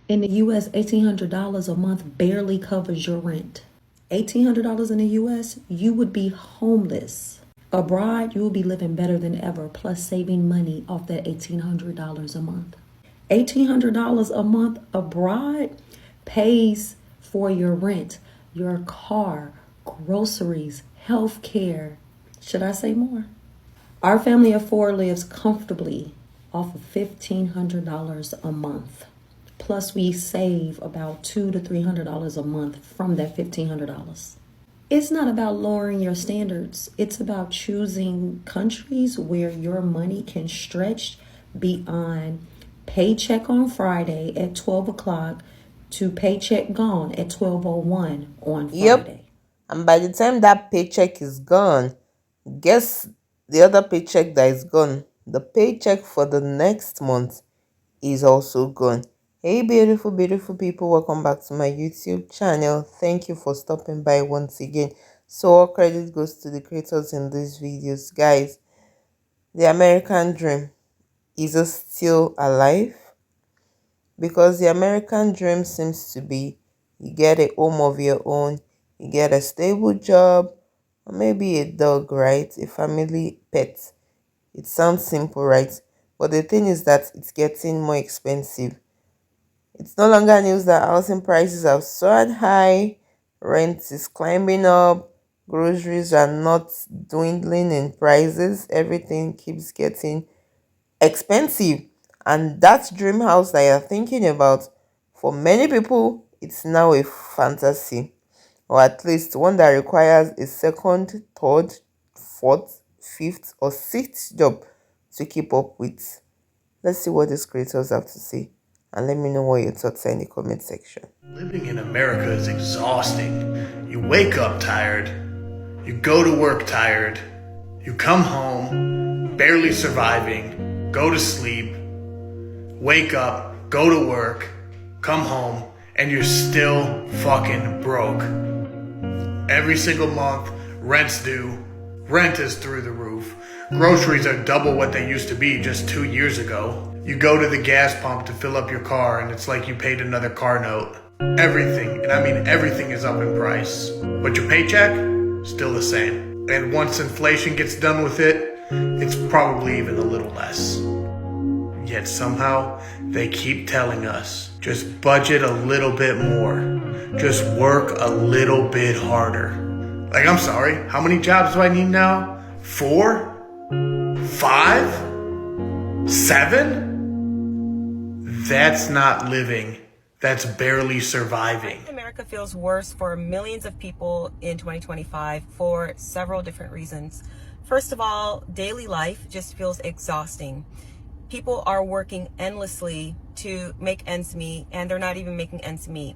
In the US, $1,800 a month barely covers your rent. $1,800 in the US, you would be homeless. Abroad, you will be living better than ever, plus saving money off that $1,800 a month. $1,800 a month abroad pays for your rent, your car, groceries, health care. Should I say more? Our family of four lives comfortably off of $1,500 a month. Plus, we save about $200 to $300 a month from that $1,500. It's not about lowering your standards. It's about choosing countries where your money can stretch beyond paycheck on Friday at 12 o'clock to paycheck gone at 12:01 on Yep. Friday. And by the time that paycheck is gone, guess the other paycheck that is gone, the paycheck for the next month is also gone. Hey beautiful, beautiful people, welcome back to my YouTube channel. Thank you for stopping by once again. So all credit goes to the creators in these videos. Guys, the American dream, is it still alive? Because the American dream seems to be you get a home of your own, you get a stable job, or maybe a dog, right? A family pet. It sounds simple, right? But the thing is that it's getting more expensive. It's no longer news that housing prices have soared high, rent is climbing up, groceries are not dwindling in prices, everything keeps getting expensive. And that dream house that you're thinking about, for many people, it's now a fantasy, or at least one that requires a second, third, fourth, fifth, or sixth job to keep up with. Let's see what these creators have to say, and let me know what your thoughts are in the comment section. Living in America is exhausting. You wake up tired, you go to work tired, you come home, barely surviving, go to sleep, wake up, go to work, come home, and you're still fucking broke. Every single month, rent's due, rent is through the roof, groceries are double what they used to be just 2 years ago. You go to the gas pump to fill up your car and it's like you paid another car note. Everything, and I mean everything, is up in price. But your paycheck, still the same. And once inflation gets done with it, it's probably even a little less. Yet somehow, they keep telling us, just budget a little bit more. Just work a little bit harder. Like, I'm sorry, how many jobs do I need now? 4? 5? 7? That's not living. That's barely surviving. America feels worse for millions of people in 2025 for several different reasons. First of all, daily life just feels exhausting. People are working endlessly to make ends meet, and they're not even making ends meet.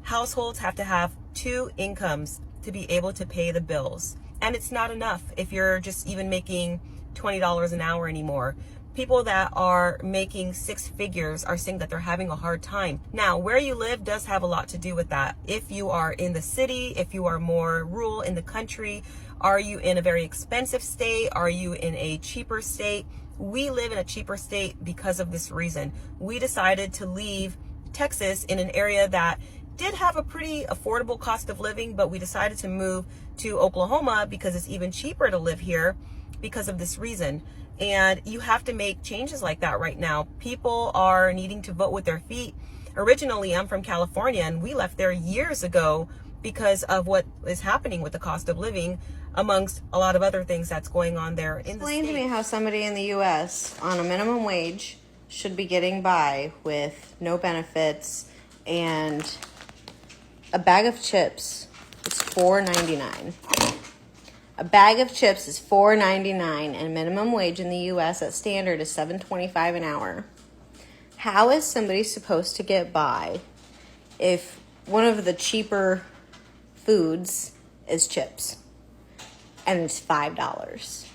Households have to have 2 incomes to be able to pay the bills. And it's not enough if you're just even making $20 an hour anymore. People that are making 6 figures are saying that they're having a hard time. Now, where you live does have a lot to do with that. If you are in the city, if you are more rural in the country, are you in a very expensive state? Are you in a cheaper state? We live in a cheaper state because of this reason. We decided to leave Texas in an area that did have a pretty affordable cost of living, but we decided to move to Oklahoma because it's even cheaper to live here because of this reason. And you have to make changes like that right now. People are needing to vote with their feet. Originally, I'm from California, and we left there years ago because of what is happening with the cost of living, amongst a lot of other things that's going on there in the Explain to state. me how somebody in the U.S. on a minimum wage should be getting by with no benefits and a bag of chips is $4.99. A bag of chips is $4.99, and minimum wage in the U.S. at standard is $7.25 an hour. How is somebody supposed to get by if one of the cheaper foods is chips and it's $5?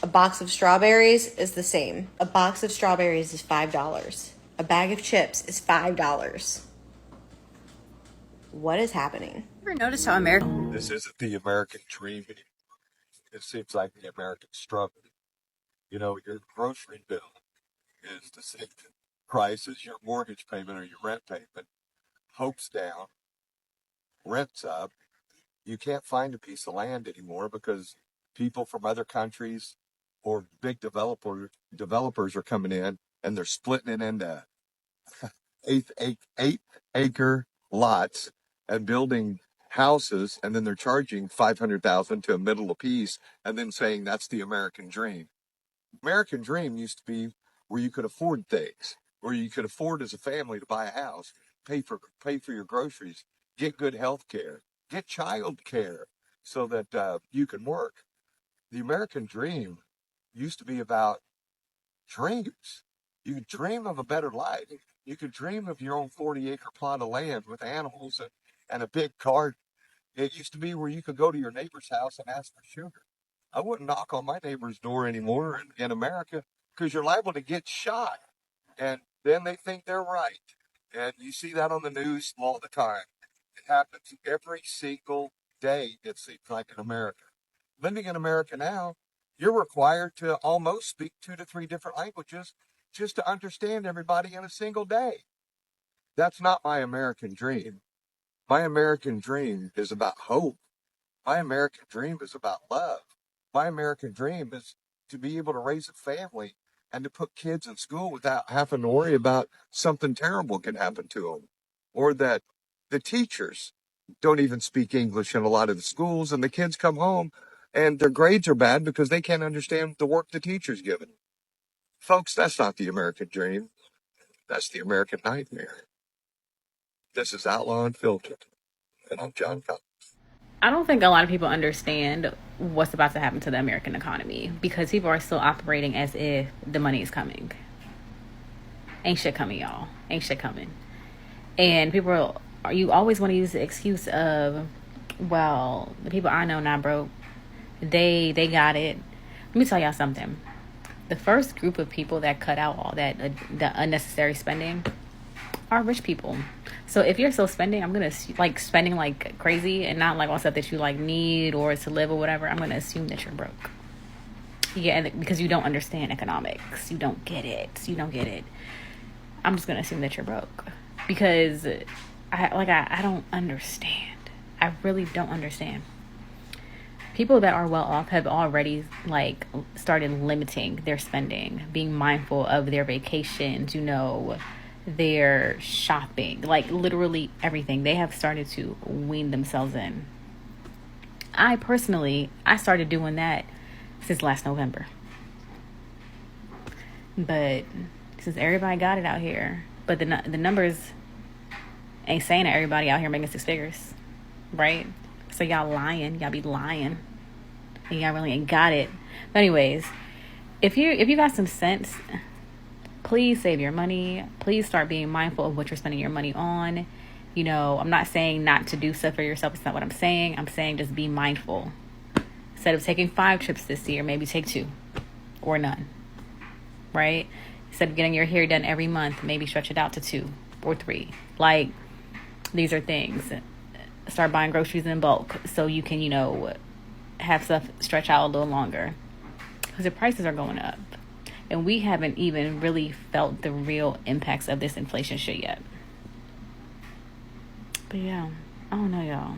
A box of strawberries is the same. A box of strawberries is $5. A bag of chips is $5. What is happening? Ever notice how America? This isn't the American dream anymore. It seems like the American struggle. You know, your grocery bill is the same prices, your mortgage payment or your rent payment, hope's down, rent's up. You can't find a piece of land anymore because people from other countries or big developers are coming in and they're splitting it into eight acre lots and building houses, and then they're charging $500,000 to a middle apiece, and then saying that's the American dream. American dream used to be where you could afford things, where you could afford as a family to buy a house, pay for your groceries, get good health care, get child care, so that you can work. The American dream used to be about dreams. You could dream of a better life. You could dream of your own 40-acre plot of land with animals and a big garden. It used to be where you could go to your neighbor's house and ask for sugar. I wouldn't knock on my neighbor's door anymore in America because you're liable to get shot. And then they think they're right. And you see that on the news all the time. It happens every single day, it seems like, in America. Living in America now, you're required to almost speak 2 to 3 different languages just to understand everybody in a single day. That's not my American dream. My American dream is about hope. My American dream is about love. My American dream is to be able to raise a family and to put kids in school without having to worry about something terrible can happen to them, or that the teachers don't even speak English in a lot of the schools, and the kids come home and their grades are bad because they can't understand the work the teacher's given. Folks, that's not the American dream. That's the American nightmare. This is Outlaw Unfiltered, and I'm John Collins. I don't think a lot of people understand what's about to happen to the American economy because people are still operating as if the money is coming. Ain't shit coming, y'all. Ain't shit coming. And people you always want to use the excuse of, well, the people I know not broke. They got it. Let me tell y'all something. The first group of people that cut out all that the unnecessary spending are rich people. So if you're still spending, I'm gonna spending like crazy and not like all stuff that you like need or to live or whatever. I'm gonna assume that you're broke. Yeah, because you don't understand economics. You don't get it. I'm just gonna assume that you're broke because I don't understand. I really don't understand. People that are well off have already started limiting their spending, being mindful of their vacations, their shopping, literally everything. They have started to wean themselves in. I started doing that since last November. But since everybody got it out here, but the numbers ain't saying that everybody out here making 6 figures, right? So y'all be lying, and y'all really ain't got it. But anyways, if you got some sense, please save your money. Please start being mindful of what you're spending your money on. I'm not saying not to do stuff for yourself. It's not what I'm saying. I'm saying just be mindful. Instead of taking 5 trips this year, maybe take 2 or none, right? Instead of getting your hair done every month, maybe stretch it out to 2 or 3. These are things. Start buying groceries in bulk so you can, have stuff stretch out a little longer because the prices are going up. And we haven't even really felt the real impacts of this inflation shit yet. But yeah, I don't know, y'all.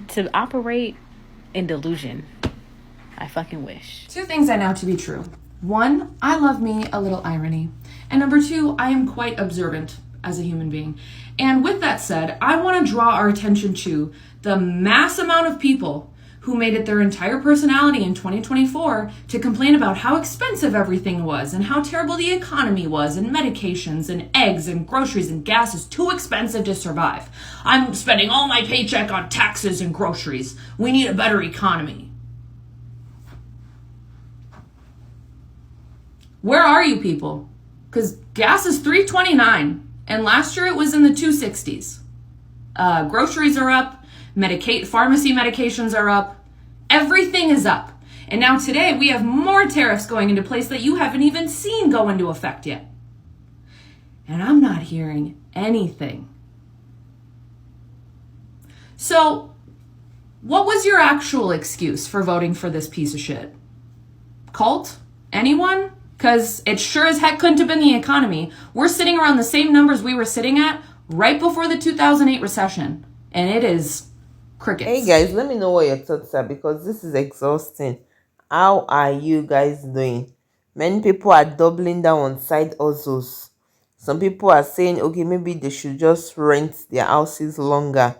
To operate in delusion, I fucking wish. 2 things I know to be true. 1, I love me a little irony. And number 2, I am quite observant as a human being. And with that said, I want to draw our attention to the mass amount of people who made it their entire personality in 2024 to complain about how expensive everything was and how terrible the economy was and medications and eggs and groceries and gas is too expensive to survive. I'm spending all my paycheck on taxes and groceries. We need a better economy. Where are you people? Because gas is $3.29 and last year it was in the 260s. Groceries are up. Pharmacy medications are up. Everything is up. And now today we have more tariffs going into place that you haven't even seen go into effect yet. And I'm not hearing anything. So, what was your actual excuse for voting for this piece of shit? Cult? Anyone? because it sure as heck couldn't have been the economy. We're sitting around the same numbers we were sitting at right before the 2008 recession, and it is crickets. Hey guys, let me know what your thoughts are because this is exhausting. How are you guys doing? Many people are doubling down on side hustles. Some people are saying, okay, maybe they should just rent their houses longer.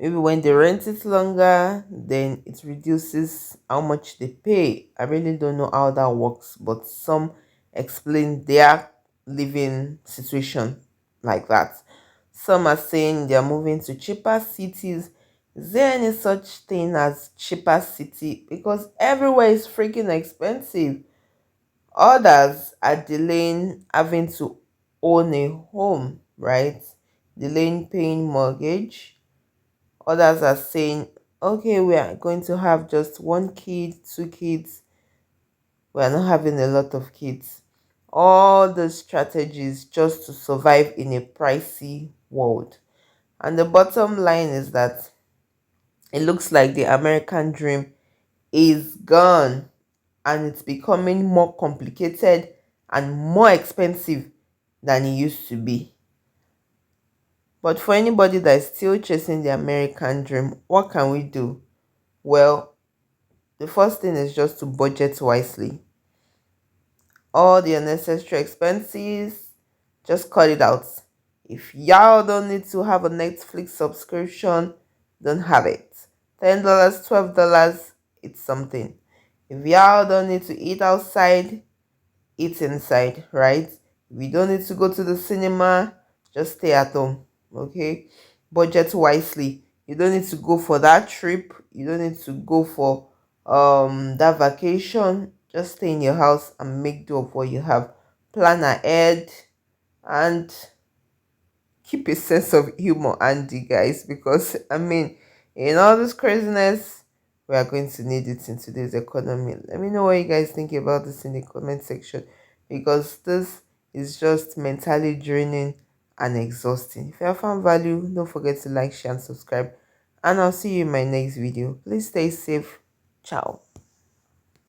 Maybe when they rent it longer, then it reduces how much they pay. I really don't know how that works, but some explain their living situation like that. Some are saying they are moving to cheaper cities. Is there any such thing as cheaper city? Because everywhere is freaking expensive. Others are delaying having to own a home, right? Delaying paying mortgage. Others are saying, okay, we are going to have just one kid, two kids. We are not having a lot of kids. All the strategies just to survive in a pricey world. And the bottom line is that it looks like the American dream is gone and it's becoming more complicated and more expensive than it used to be. But for anybody that is still chasing the American dream, what can we do? Well, the first thing is just to budget wisely. All the unnecessary expenses, just cut it out. If y'all don't need to have a Netflix subscription, don't have it. $10, $12, it's something. If y'all don't need to eat outside, eat inside, right? If you don't need to go to the cinema, just stay at home, okay? Budget wisely. You don't need to go for that trip. You don't need to go for that vacation. Just stay in your house and make do of what you have. Plan ahead and keep a sense of humor handy, guys, because I mean, in all this craziness, we are going to need it in today's economy. Let me know what you guys think about this in the comment section, because this is just mentally draining and exhausting. If you have found value, don't forget to like, share and subscribe, and I'll see you in my next video. Please stay safe. Ciao.